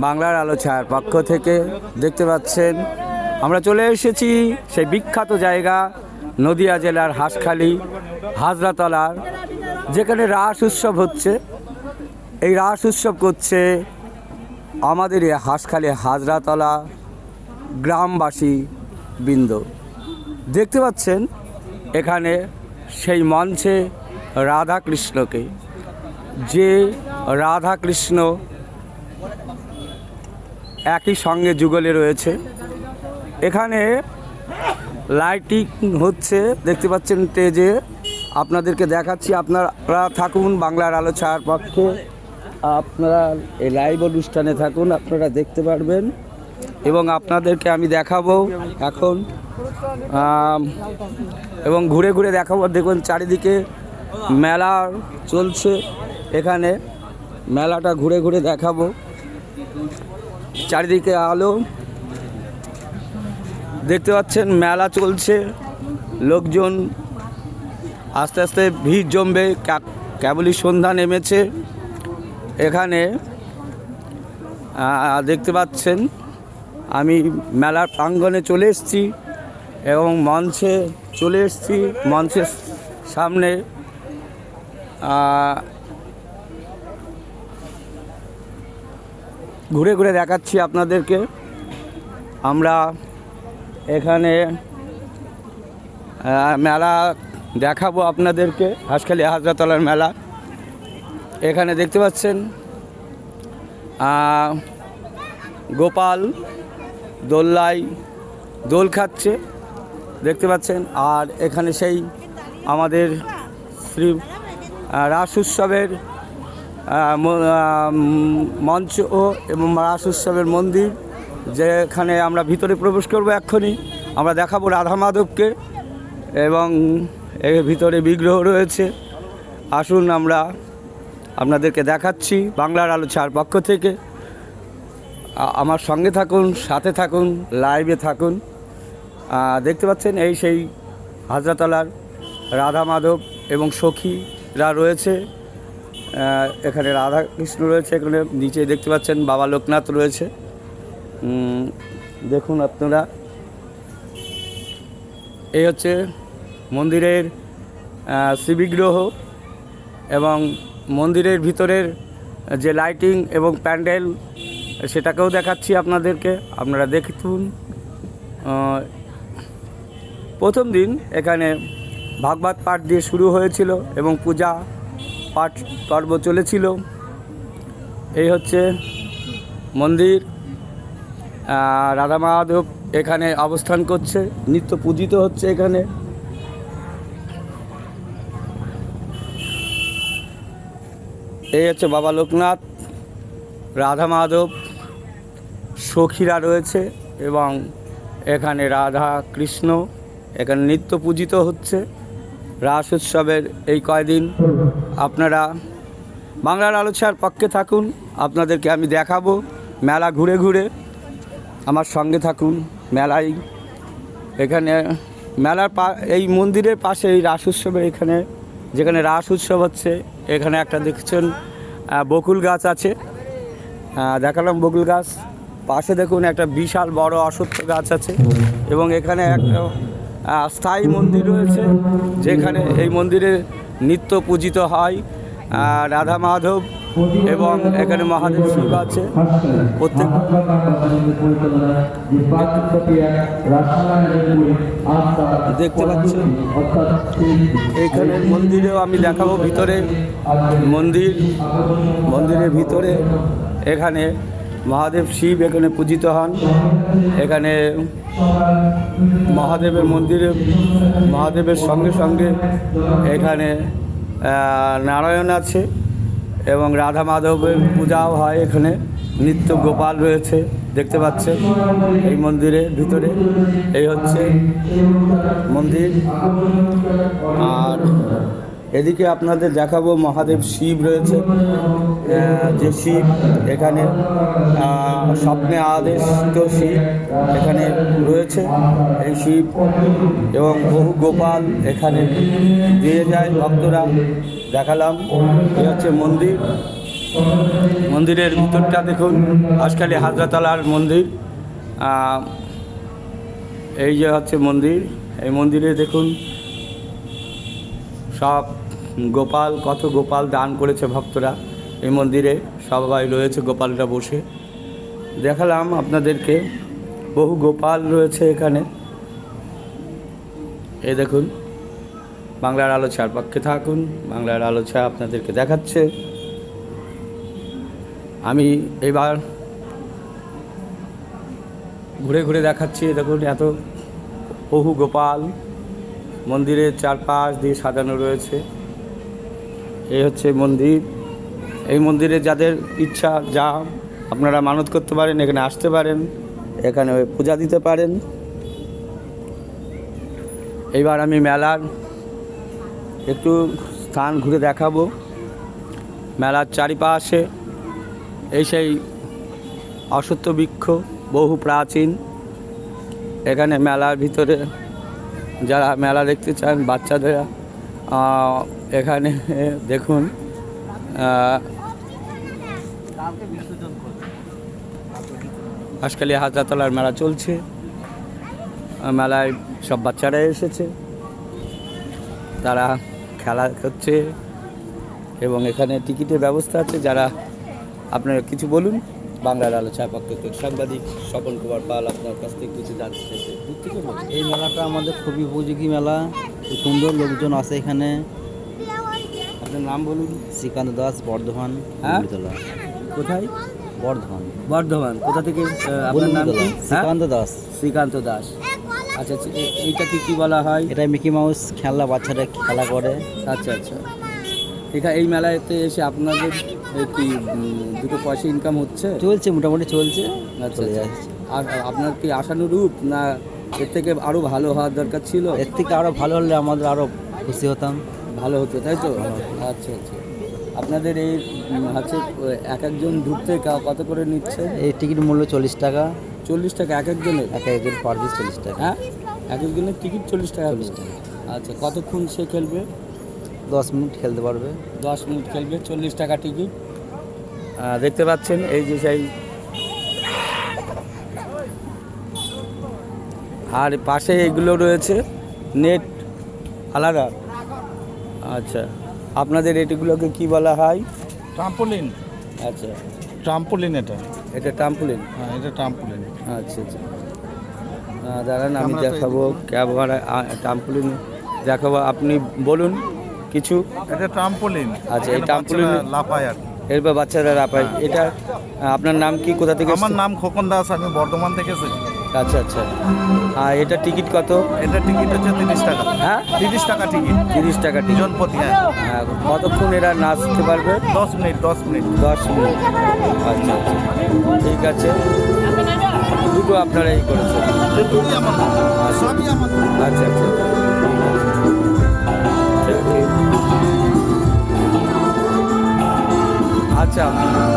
বাংলার আলো ছায়ার পক্ষ থেকে দেখতে পাচ্ছেন আমরা চলে এসেছি সেই বিখ্যাত জায়গা নদিয়া জেলার হাঁসখালি হাজরাতলার, যেখানে রাস উৎসব হচ্ছে। এই রাস উৎসব করছে আমাদের এই হাঁসখালি হাজরাতলা গ্রামবাসী বৃন্দ। দেখতে পাচ্ছেন এখানে সেই মঞ্চে রাধাকৃষ্ণকে, যে রাধাকৃষ্ণ একই সঙ্গে যুগলে রয়েছে। এখানে লাইটিং হচ্ছে, দেখতে পাচ্ছেন স্টেজে। আপনাদেরকে দেখাচ্ছি, আপনারা থাকুন বাংলার আলো ছায়ার পক্ষে, আপনারা এই লাইভ অনুষ্ঠানে থাকুন, আপনারা দেখতে পারবেন এবং আপনাদেরকে আমি দেখাবো এখন, এবং ঘুরে ঘুরে দেখাবো। দেখুন চারিদিকে মেলা চলছে, এখানে মেলাটা ঘুরে ঘুরে দেখাবো। চারিদিকে আলো দেখতে পাচ্ছেন, মেলা চলছে, লোকজন আস্তে আস্তে ভিড় জমবে, কেবলই সন্ধ্যা নেমেছে। এখানে দেখতে পাচ্ছেন আমি মেলার প্রাঙ্গণে চলে এসেছি এবং মঞ্চে চলে এসেছি। মঞ্চের সামনে ঘুরে ঘুরে দেখাচ্ছি আপনাদেরকে। আমরা এখানে মেলা দেখাবো আপনাদেরকে, হাঁসখালি হাজরাতলার মেলা। এখানে দেখতে পাচ্ছেন গোপাল দোল্লাই দোল খাচ্ছে, দেখতে পাচ্ছেন। আর এখানে সেই আমাদের শ্রী রাস উৎসবের মঞ্চ এবং রাস উৎসবের মন্দির, যেখানে আমরা ভিতরে প্রবেশ করব। এক্ষুনি আমরা দেখাবো রাধা মাধবকে এবং এর ভিতরে বিগ্রহ রয়েছে। আসুন আমরা আপনাদেরকে দেখাচ্ছি বাংলার আলো ছায়ার পক্ষ থেকে। আমার সঙ্গে থাকুন, সাথে থাকুন, লাইভে থাকুন। দেখতে পাচ্ছেন এই সেই হাজরাতলার রাধা মাধব এবং সখীরা রয়েছে। এখানে রাধা কৃষ্ণ রয়েছে, এখানে নিচে দেখতে পাচ্ছেন বাবা লোকনাথ রয়েছে। দেখুন আপনারা, এই হচ্ছে মন্দিরের শ্রীবিগ্রহ এবং মন্দিরের ভিতরের যে লাইটিং এবং প্যান্ডেল, সেটাকেও দেখাচ্ছি আপনাদেরকে, আপনারা দেখুন। প্রথম দিন এখানে ভাগবত পাঠ দিয়ে শুরু হয়েছিল এবং পূজা পাঠ পর্ব চলেছিল। এই হচ্ছে মন্দির, রাধা মাধব এখানে অবস্থান করছে, নিত্য পূজিত হচ্ছে এখানে। এই হচ্ছে বাবা লোকনাথ, রাধা মাধব, সখীরা রয়েছে এবং এখানে রাধা কৃষ্ণ এখানে নিত্য পূজিত হচ্ছে। রাস উৎসবের এই কয়দিন আপনারা বাংলার আলো ছায়ার পক্ষে থাকুন, আপনাদেরকে আমি দেখাবো মেলা ঘুরে ঘুরে। আমার সঙ্গে থাকুন মেলায়। এখানে মেলার এই মন্দিরের পাশে এই রাস উৎসবের এখানে, যেখানে রাস উৎসব হচ্ছে, এখানে একটা দেখছেন বকুল গাছ আছে, দেখালাম বকুল গাছ। পাশে দেখুন একটা বিশাল বড় অশ্বত্থ গাছ আছে এবং এখানে একটা স্থায়ী মন্দির রয়েছে, যেখানে এই মন্দিরে নিত্য পূজিত হয় রাধা মাধব এবং এখানে মহাদেব শিব আছে। প্রত্যেক দেখতে পাচ্ছেন এখানে মন্দিরেও আমি দেখাবো ভিতরে মন্দিরের ভিতরে এখানে মহাদেব শিব এখানে পূজিত হন। এখানে মহাদেবের মন্দিরে মহাদেবের সঙ্গে সঙ্গে এখানে নারায়ণ আছে এবং রাধা মাধবের পূজাও হয়। এখানে নিত্য গোপাল রয়েছে, দেখতে পাচ্ছেন এই মন্দিরের ভিতরে। এই হচ্ছে মন্দির। আর এদিকে আপনাদের দেখাবো মহাদেব শিব রয়েছে, যে শিব এখানে স্বপ্নে আদেশিত শিব এখানে রয়েছে। এই শিব এবং বহু গোপাল এখানে দিয়ে যায় ভক্তরা, দেখালাম। এই হচ্ছে মন্দির। মন্দিরের ভিতরটা দেখুন, হাঁসখালি হাজরাতলার মন্দির। এই যে হচ্ছে মন্দির, এই মন্দিরে দেখুন সব গোপাল, কত গোপাল দান করেছে ভক্তরা। এই মন্দিরে সবাই রয়েছে গোপালরা বসে। দেখালাম আপনাদেরকে, বহু গোপাল রয়েছে এখানে। এই দেখুন, বাংলার আলো ছায়ার পক্ষে থাকুন, বাংলার আলো ছায়া আপনাদেরকে দেখাচ্ছে। আমি এবার ঘুরে ঘুরে দেখাচ্ছি। দেখুন, এত বহু গোপাল মন্দিরের চারপাশ দিয়ে সাজানো রয়েছে। এই হচ্ছে মন্দির। এই মন্দিরে যাদের ইচ্ছা, যা আপনারা মানত করতে পারেন, এখানে আসতে পারেন, এখানে পূজা দিতে পারেন। এইবার আমি মেলার একটু স্থান ঘুরে দেখাবো। মেলার চারিপাশে এই সেই অশ্বত্থ বৃক্ষ, বহু প্রাচীন। এখানে মেলার ভিতরে যারা মেলা দেখতে চান, বাচ্চাদের এখানে দেখুন হাঁসখালি হাজরাতলার মেলা চলছে। মেলায় সব বাচ্চারা এসেছে, তারা খেলা করছে এবং এখানে টিকিটের ব্যবস্থা আছে। যারা আপনারা কিছু বলুন। বাংলার আলো ছায়া পক্ষ থেকে সাংবাদিক স্বপন কুমার পাল আপনার কাছ থেকে কিছু জানতে চাইছে। এই মেলাটা আমাদের খুবই উপযোগী মেলা, খুব সুন্দর লোকজন আছে এখানে। আপনার নাম বলুন। শ্রীকান্ত দাস, বর্ধমান। হ্যাঁ? মুরলীতলা। কোথায়? বর্ধমান। বর্ধমান। কোথা থেকে আপনার নাম কি? শ্রীকান্ত দাস। শ্রীকান্ত দাস। আচ্ছা, এইটাকে কি বলা হয়? এটা মিকি মাউস খেলনা, বাচ্চারা খেলা করে। আচ্ছা আচ্ছা। এই মেলাতে এসে আপনাদের কি দুটো পয়সা ইনকাম হচ্ছে? চলছে, মোটামুটি চলছে। আচ্ছা চলে আচ্ছা। যাচ্ছে। আর আপনার কি আশানুরূপ, না এর থেকে আরও ভালো হওয়ার দরকার ছিল? এর থেকে আরও ভালো হলে আমাদের আরও খুশি হতাম। ভালো হতো, তাই তো? আচ্ছা আচ্ছা। আপনাদের এই হচ্ছে এক একজন ঢুকতে কত করে নিচ্ছে? এই টিকিট মূল্য 40 টাকা। 40 টাকা এক একজনের? এক একজন পার পিস 40 টাকা। হ্যাঁ, এক একজনের টিকিট 40 টাকা। 40 টাকা। আচ্ছা, কতক্ষণ সে খেলবে? 10 মিনিট খেলতে পারবে। 10 মিনিট খেলবে, 40 টাকা টিকিট। দেখতে পাচ্ছেন এই যে সেই, আর পাশে এগুলো রয়েছে নেট আলাদা। আচ্ছা, আপনাদের এটিগুলোকে কি বলা হয়? ট্রাম্পোলিন। আচ্ছা, ট্রাম্পোলিন এটা। এটা ট্রাম্পোলিন। হ্যাঁ, এটা ট্রাম্পোলিন। আচ্ছা আচ্ছা। দাঁড়ান, আমি দেখাবো ক্যামেরা ট্রাম্পোলিন দেখাবো। আপনি বলুন কিছু। এটা ট্রাম্পোলিন। আচ্ছা, এই ট্রাম্পোলিন লাফায় আর কি। এরপর বাচ্চারা লাফায়। এটা আপনার নাম কি, কোথা থেকে? আমার নাম খোকন দাস, আমি বর্ধমান থেকে এসেছি। আচ্ছা আচ্ছা। আর এটা টিকিট কত? এটা টিকিট হচ্ছে 30 টাকা। হ্যাঁ, 30 টাকা টিকিট। 30 টাকা টিকিট। জন প্রতি। হ্যাঁ, কতক্ষণ এরা নাচতে পারবে? 10 মিনিট। 10 মিনিট। 10 মিনিট। আচ্ছা আচ্ছা, ঠিক আছে। দুটো আপনারা এই করেছেন? এটুকুই আমার নাম। সবই আমার নাম। আচ্ছা আচ্ছা, আচ্ছা।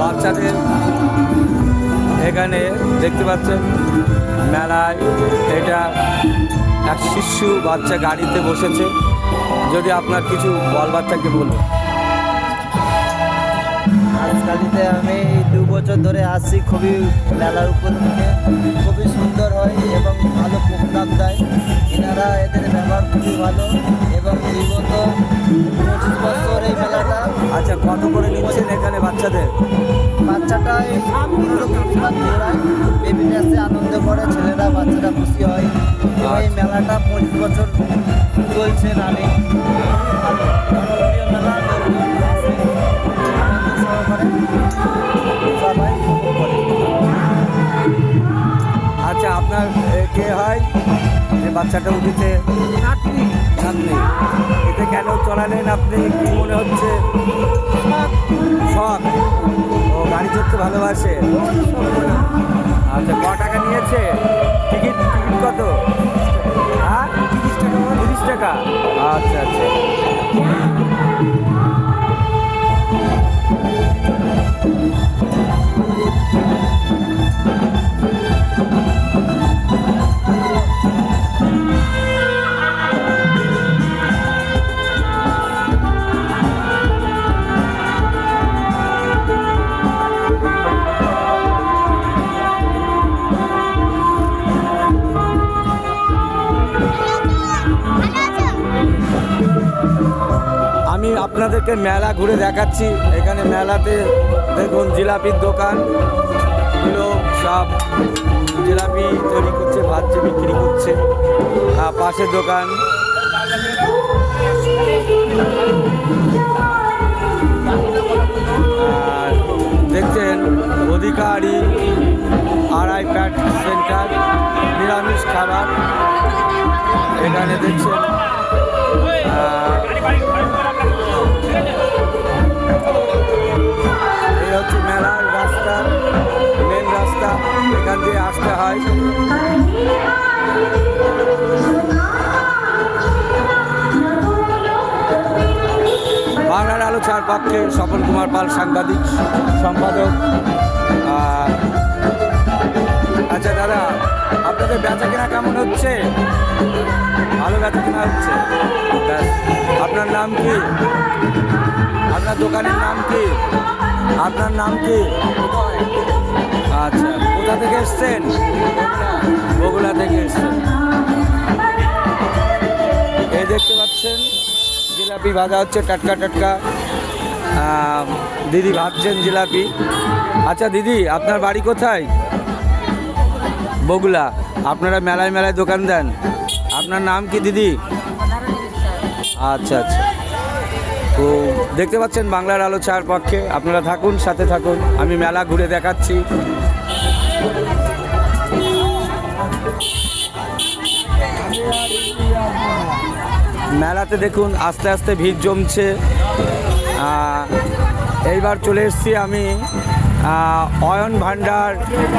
বাচ্চাদের এখানে দেখতে পাচ্ছেন মেলায়, এটা এক শিশু বাচ্চা গাড়িতে বসেছে। যদি আপনার কিছু বলবার থাকে বলুন। হাঁসখালিতে আমি 2 বছর ধরে আসছি। খুবই মেলার উপলক্ষে খুবই সুন্দর হয় এবং ভালো প্রোগ্রাম দেয় এনারা। এদের ব্যবহার খুবই ভালো এবং বিগত 25 বছর এই মেলাটা। আচ্ছা, কত করে নিচ্ছেন এখানে বাচ্চাদের? বাচ্চাটা এই 15-20 বার ঘোরায়, বেবি আসে, আনন্দ করে, ছেলেরা বাচ্চারা খুশি হয়। এবং এই মেলাটা 25 বছর চলছে রানিং। মেলা সবাই উপভোগ করে। আচ্ছা, আপনার কে হয়? এই বাচ্চাটা উঠেছে নাতনি। এতে কেন চলালেন আপনি, কি মনে হচ্ছে? শখ। ও গাড়ি চড়তে ভালোবাসে। আচ্ছা, ক টাকা নিয়েছে টিকিট? টিকিট কত? হ্যাঁ, 30 টাকা। 30 টাকা। আচ্ছা আচ্ছা। আপনাদেরকে মেলা ঘুরে দেখাচ্ছি। এখানে মেলাতে দেখুন জিলাপির দোকান গুলো সব জিলাপি তৈরি করছে, ভাজছে, বিক্রি করছে। পাশের দোকান আর দেখছেন অধিকারী আড়াই প্যাট সেন্টার নিরামিষ খাবার। এখানে দেখছেন এই হচ্ছে মেলার রাস্তা, মেন রাস্তা, এখান দিয়ে আসতে হয়। বাংলার আলো ছাড় পক্ষে স্বপন কুমার পাল, সাংবাদিক সম্পাদক। আচ্ছা দাদা, আপনাদের বেচা কেনা কেমন হচ্ছে? ভালো বেচা কেনা হচ্ছে। ব্যাস। আপনার নাম কি? আপনার দোকানের নাম কি? আপনার নাম কি? আচ্ছা, কোথা থেকে এসছেন? বগুড়া থেকে এসছেন। এই দেখতে পাচ্ছেন জিলাপি ভাজা হচ্ছে, টাটকা টাটকা। দিদি ভাজছেন জিলাপি। আচ্ছা দিদি, আপনার বাড়ি কোথায়? বগুড়া। আপনারা মেলায় মেলায় দোকান দেন। আপনার নাম কি দিদি? আচ্ছা আচ্ছা। তো দেখতে পাচ্ছেন বাংলার আলো চার পক্ষে, আপনারা থাকুন, সাথে থাকুন, আমি মেলা ঘুরে দেখাচ্ছি। মেলাতে দেখুন আস্তে আস্তে ভিড় জমছে। এইবার চলে এসেছি আমি অয়ন ভান্ডার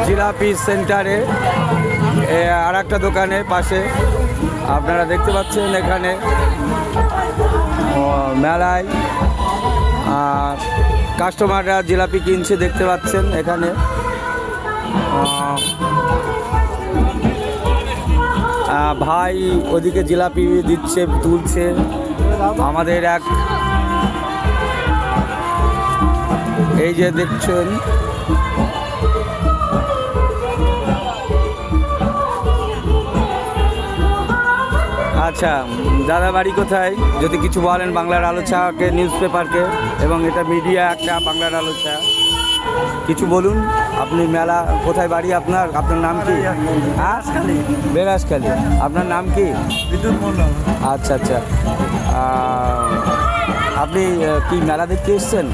জিলাপি সেন্টারে, আর একটা দোকানের পাশে। আপনারা দেখতে পাচ্ছেন এখানে মেলায় কাস্টমাররা জিলাপি কিনছে, দেখতে পাচ্ছেন এখানে। ভাই ওদিকে জিলাপি দিচ্ছে, তুলছে। আমাদের এক এই যে দেখছেন আচ্ছা দাদা, বাড়ি কোথায় যদি কিছু বলেন? বাংলার আলো ছাকে, নিউজ পেপারকে, এবং এটা মিডিয়া একটা বাংলার আলো ছা, কিছু বলুন। আপনি মেলা কোথায় বাড়ি আপনার? আপনার নাম কি? বেরাসখালী। আপনার নাম কি? বিদ্যুৎ মন্ডল। আচ্ছা আচ্ছা। আপনি কি মেলা দেখতে এসছেন?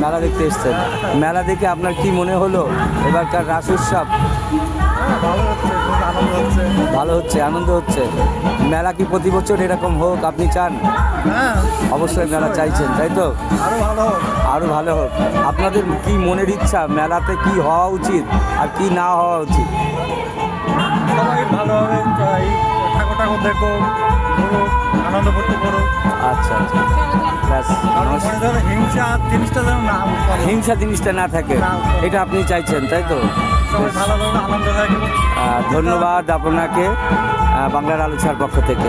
মেলা দেখতে এসছেন। মেলা দেখে আপনার কি মনে হলো এবারকার রাস উৎসব? ভালো হচ্ছে, আনন্দ হচ্ছে। মেলা কি প্রতি বছর এরকম হোক আপনি চান? অবশ্যই মেলা চাইছেন, তাই তো? আরও ভালো হোক। আপনাদের কি মনের ইচ্ছা মেলাতে কি হওয়া উচিত আর কি না হওয়া উচিত? সবাই ভালোভাবে ঠাকুর ঠাকুর দেখো, আনন্দ করতে করো। আচ্ছা আচ্ছা, ব্যাস। হিংসা জিনিসটা যেন না, হিংসা জিনিসটা না থাকে, এটা আপনি চাইছেন, তাই তো? সবাই ভালোভাবে আনন্দ থাকে। ধন্যবাদ আপনাকে বাংলার আলোচনার পক্ষ থেকে।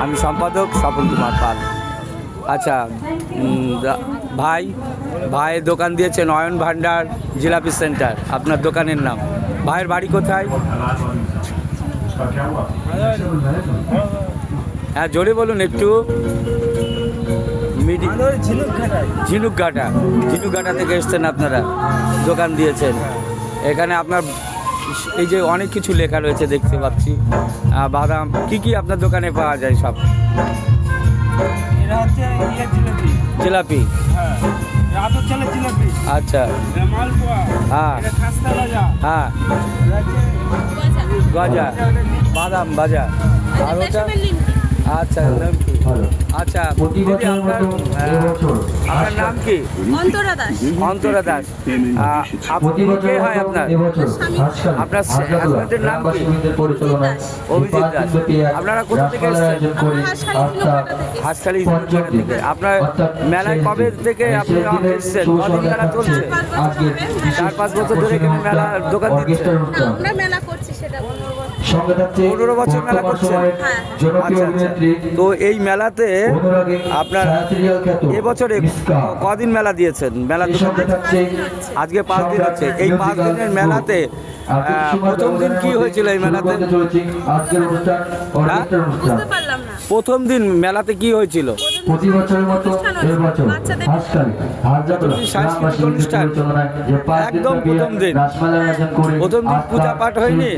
আমি সম্পাদক স্বপন কুমার পাল। আচ্ছা ভাইয়ের দোকান দিয়েছেন অয়ন ভান্ডার জিলাপি সেন্টার, আপনার দোকানের নাম। ভাইয়ের বাড়ি কোথায়? হ্যাঁ জোরে বলুন একটু। ঝিনুকঘাটা থেকে এসছেন আপনারা, দোকান দিয়েছেন। এখানে আপনার এই যে অনেক কিছু লেখা রয়েছে দেখতে পাচ্ছি, বাদাম কি আপনার দোকানে পাওয়া যায়? সব জিলাপি। আচ্ছা, হ্যাঁ হ্যাঁ, গজা, বাদাম ভাজা, আর ওটা আচ্ছা আচ্ছা। আপনার নাম কি? অন্তরা দাস। আপনি কে হয় আপনার? আপনার হাজবেন্ডের নাম কি? অভিজিৎ দাস। আপনারা কোথা থেকে এসেছেন? হাঁসখালি থেকে। আপনার মেলায় কবে থেকে আপনি এসেছেন? কদিন মেলা চলছে? 4-5 বছর ধরে এখানে মেলা দোকান দিচ্ছেন? 15 বছর মেলা করছেন। আচ্ছা আচ্ছা। তো এই মেলাতে আপনার এবছরে কদিন মেলা দিয়েছেন? মেলা আজকে 5 দিন হচ্ছে। এই 5 দিনের মেলাতে প্রথম দিন কি হয়েছিল এই মেলাতে? প্রথম দিন মেলাতে কি হয়েছিল? প্রতি বছরের মতো এবছর হাসকালী হাজারদোলা গ্রামবাসী পরিচালনায় যে 5 দিন একদম প্রথম দিন। রাসমেলার আয়োজন করে প্রথম দিন পূজা পাঠ হয়নি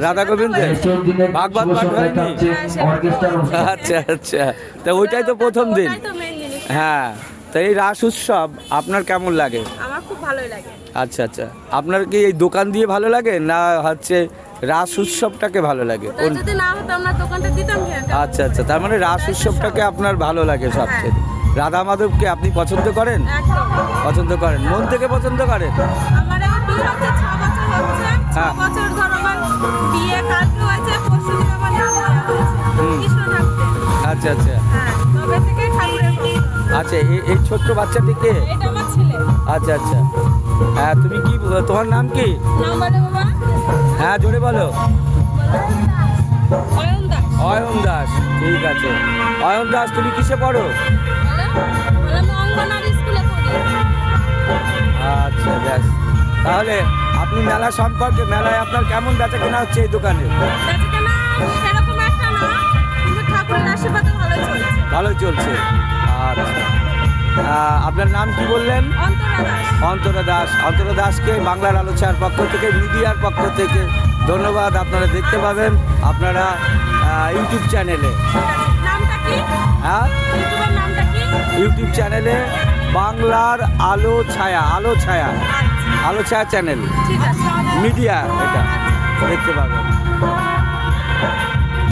রাধা গোবিন্দের সেই দিনে ভাগবত শুভ পাঠ সন্ধ্যায় হয়নি থাকছে অর্কেস্ট্রার অনুষ্ঠান। আচ্ছা আচ্ছা তা ওইটাই তো প্রথম দিন ওটাই তো main জিনিস। হ্যাঁ তা এই রাস উৎসব আপনার কেমন লাগে আমার খুব ভালোই লাগে। আচ্ছা আচ্ছা আপনার কি এই দোকান দিয়ে ভালো লাগে না হচ্ছে রাস উৎসবটাকে ভালো লাগে ওটা যদি না হতো আমরা দোকানটা দিতাম কেন? আচ্ছা আচ্ছা তার মানে রাস উৎসবটাকে আপনার ভালো লাগে সবচেয়ে রাধা মাধবকে আপনি পছন্দ করেন একদম। পছন্দ করেন মন থেকে পছন্দ করেন আমার এখন বিয়ে হচ্ছে 6 বছর হচ্ছে। হ্যাঁ। 6 বছর ধর আমার বিয়ে কালকে হয়েছে, পরশুদিন আমার নাম দেওয়া হয়েছে। কৃষ্ণ ঠাকুরের। আচ্ছা আচ্ছা হ্যাঁ, তবে থেকে ঠাকুরের ভক্ত। আচ্ছা এই ছোট্ট বাচ্চাটিকে এটা আমার ছেলে। আচ্ছা আচ্ছা হ্যাঁ তুমি কি তোমার নাম কি নাম বলো বাবা। হ্যাঁ জোরে বলো অয়ন দাস। অয়ন দাস ঠিক আছে অয়ন দাস তুমি কিসে পড়ো বলো? আমি অঙ্গনওয়াড়ি স্কুলে পড়ি। আচ্ছা ব্যাস তাহলে আপনি মেলা সম্পর্কে মেলায় আপনার কেমন বেচা কেনা হচ্ছে এই দোকানে বেচাকেনা সেরকম একটা না, কিন্তু ঠাকুরের আশীর্বাদে ভালোই চলছে। ভালোই চলছে আচ্ছা আপনার নাম কি বললেন অন্তরা দাস। অন্তরা দাসকে বাংলার আলোচনার পক্ষ থেকে মিডিয়ার পক্ষ থেকে ধন্যবাদ আপনারা দেখতে পাবেন আপনারা ইউটিউব চ্যানেলে নামটা কি? হ্যাঁ ইউটিউবের নামটা কি? ইউটিউব চ্যানেলে বাংলার আলো ছায়া চ্যানেল ঠিক আছে। মিডিয়া এটা দেখতে পাবেন